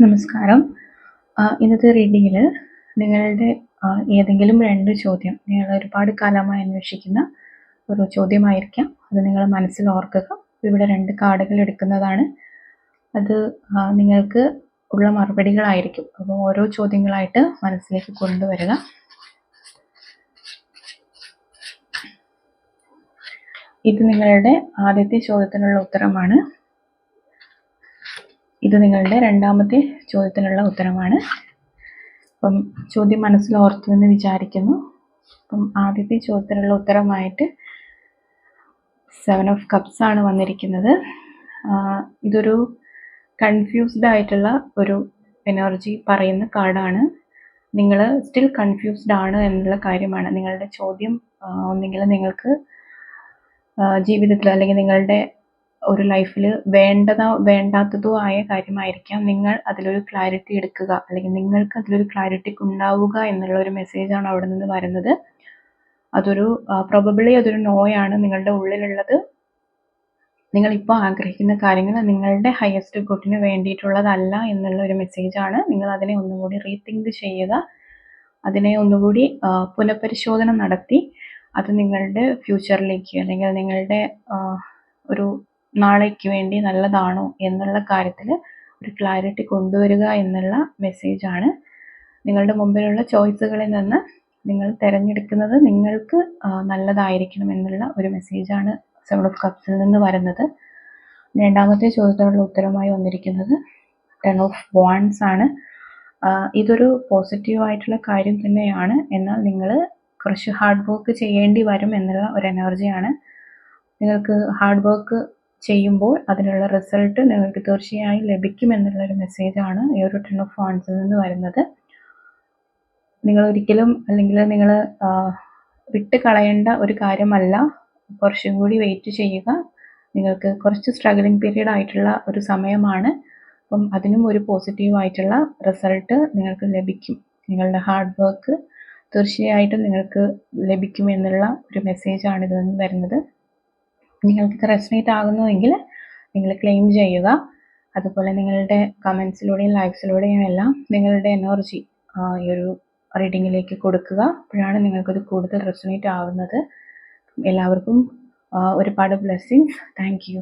നമസ്കാരം. ഇന്നത്തെ റീഡിങ്ങിൽ നിങ്ങളുടെ ഏതെങ്കിലും 2 ചോദ്യം നിങ്ങൾ ഒരുപാട് കാലമായി അന്വേഷിക്കുന്ന ഒരു ചോദ്യമായിരിക്കാം. അത് നിങ്ങൾ മനസ്സിൽ ഓർക്കുക. ഇവിടെ 2 കാർഡുകൾ എടുക്കുന്നതാണ്. അത് നിങ്ങൾക്ക് ഉള്ള മറുപടികളായിരിക്കും. അപ്പോൾ ഓരോ ചോദ്യങ്ങളായിട്ട് മനസ്സിലേക്ക് കൊണ്ടുവരിക. ഇത് നിങ്ങളുടെ ആദ്യത്തെ ചോദ്യത്തിനുള്ള ഉത്തരമാണ്. ഇത് നിങ്ങളുടെ രണ്ടാമത്തെ ചോദ്യത്തിനുള്ള ഉത്തരമാണ്. അപ്പം ചോദ്യം മനസ്സിൽ ഓർത്തുവെന്ന് വിചാരിക്കുന്നു. അപ്പം ആദ്യത്തെ ചോദ്യത്തിനുള്ള ഉത്തരമായിട്ട് 7 ഓഫ് കപ്സ് ആണ് വന്നിരിക്കുന്നത്. ഇതൊരു കൺഫ്യൂസ്ഡ് ആയിട്ടുള്ള ഒരു എനർജി പറയുന്ന കാർഡാണ്. നിങ്ങൾ സ്റ്റിൽ കൺഫ്യൂസ്ഡ് ആണ് എന്നുള്ള കാര്യമാണ്. നിങ്ങളുടെ ചോദ്യം ഒന്നെങ്കിൽ നിങ്ങൾക്ക് ജീവിതത്തിൽ അല്ലെങ്കിൽ നിങ്ങളുടെ ഒരു ലൈഫിൽ വേണ്ടാത്തതോ ആയ കാര്യമായിരിക്കാം. നിങ്ങൾ അതിലൊരു ക്ലാരിറ്റി എടുക്കുക, അല്ലെങ്കിൽ നിങ്ങൾക്ക് അതിലൊരു ക്ലാരിറ്റി ഉണ്ടാവുക എന്നുള്ള ഒരു മെസ്സേജാണ് അവിടെ നിന്ന് വരുന്നത്. അതൊരു പ്രോബബിളി അതൊരു നോയാണ് നിങ്ങളുടെ ഉള്ളിലുള്ളത്. നിങ്ങളിപ്പോൾ ആഗ്രഹിക്കുന്ന കാര്യങ്ങൾ നിങ്ങളുടെ ഹയസ്റ്റ് ഗുഡിന് വേണ്ടിയിട്ടുള്ളതല്ല എന്നുള്ള ഒരു മെസ്സേജാണ്. നിങ്ങൾ അതിനെ ഒന്നുകൂടി റീതിങ്ക് ചെയ്യുക, അതിനെ ഒന്നുകൂടി പുനഃപരിശോധന നടത്തി അത് നിങ്ങളുടെ ഫ്യൂച്ചറിലേക്ക് അല്ലെങ്കിൽ നിങ്ങളുടെ ഒരു നാളേക്ക് വേണ്ടി നല്ലതാണോ എന്നുള്ള കാര്യത്തിൽ ഒരു ക്ലാരിറ്റി കൊണ്ടുവരിക എന്നുള്ള മെസ്സേജാണ്. നിങ്ങളുടെ മുമ്പിലുള്ള ചോയ്സുകളിൽ നിന്ന് നിങ്ങൾ തിരഞ്ഞെടുക്കുന്നത് നിങ്ങൾക്ക് നല്ലതായിരിക്കണം എന്നുള്ള ഒരു മെസ്സേജാണ് 7 ഓഫ് കപ്സിൽ നിന്ന് വരുന്നത്. രണ്ടാമത്തെ ചോദ്യത്തിനുള്ള ഉത്തരമായി വന്നിരിക്കുന്നത് 10 ഓഫ് വാൻഡ്സ് ആണ്. ഇതൊരു പോസിറ്റീവായിട്ടുള്ള കാര്യം തന്നെയാണ്. എന്നാൽ നിങ്ങൾ കുറച്ച് ഹാർഡ് വർക്ക് ചെയ്യേണ്ടി വരും എന്നുള്ള ഒരു എനർജിയാണ്. നിങ്ങൾക്ക് ഹാർഡ് വർക്ക് ചെയ്യുമ്പോൾ അതിനുള്ള റിസൾട്ട് നിങ്ങൾക്ക് തീർച്ചയായും ലഭിക്കുമെന്നുള്ളൊരു മെസ്സേജാണ് ഈ ഒരു 10 ഓഫ് വാൻഡ്സിൽ നിന്ന് വരുന്നത്. നിങ്ങൾ ഒരിക്കലും അല്ലെങ്കിൽ നിങ്ങൾ വിട്ട് കളയേണ്ട ഒരു കാര്യമല്ല. കുറച്ചും കൂടി വെയിറ്റ് ചെയ്യുക. നിങ്ങൾക്ക് കുറച്ച് സ്ട്രഗിളിങ് പീരീഡ് ആയിട്ടുള്ള ഒരു സമയമാണ്. അപ്പം അതിനും ഒരു പോസിറ്റീവായിട്ടുള്ള റിസൾട്ട് നിങ്ങൾക്ക് ലഭിക്കും. നിങ്ങളുടെ ഹാർഡ് വർക്ക് തീർച്ചയായിട്ടും നിങ്ങൾക്ക് ലഭിക്കുമെന്നുള്ള ഒരു മെസ്സേജാണ് ഇതിൽ നിന്ന് വരുന്നത്. നിങ്ങൾക്കിത് റെസനേറ്റ് ആകുന്നുവെങ്കിൽ നിങ്ങൾ ക്ലെയിം ചെയ്യുക. അതുപോലെ നിങ്ങളുടെ കമൻസിലൂടെയും ലൈക്സിലൂടെയും എല്ലാം നിങ്ങളുടെ എനർജി ഈ ഒരു റീഡിങ്ങിലേക്ക് കൊടുക്കുക. അപ്പോഴാണ് നിങ്ങൾക്കത് കൂടുതൽ റെസനേറ്റ് ആവുന്നത്. എല്ലാവർക്കും ഒരുപാട് ബ്ലെസ്സിങ്സ്. Thank you.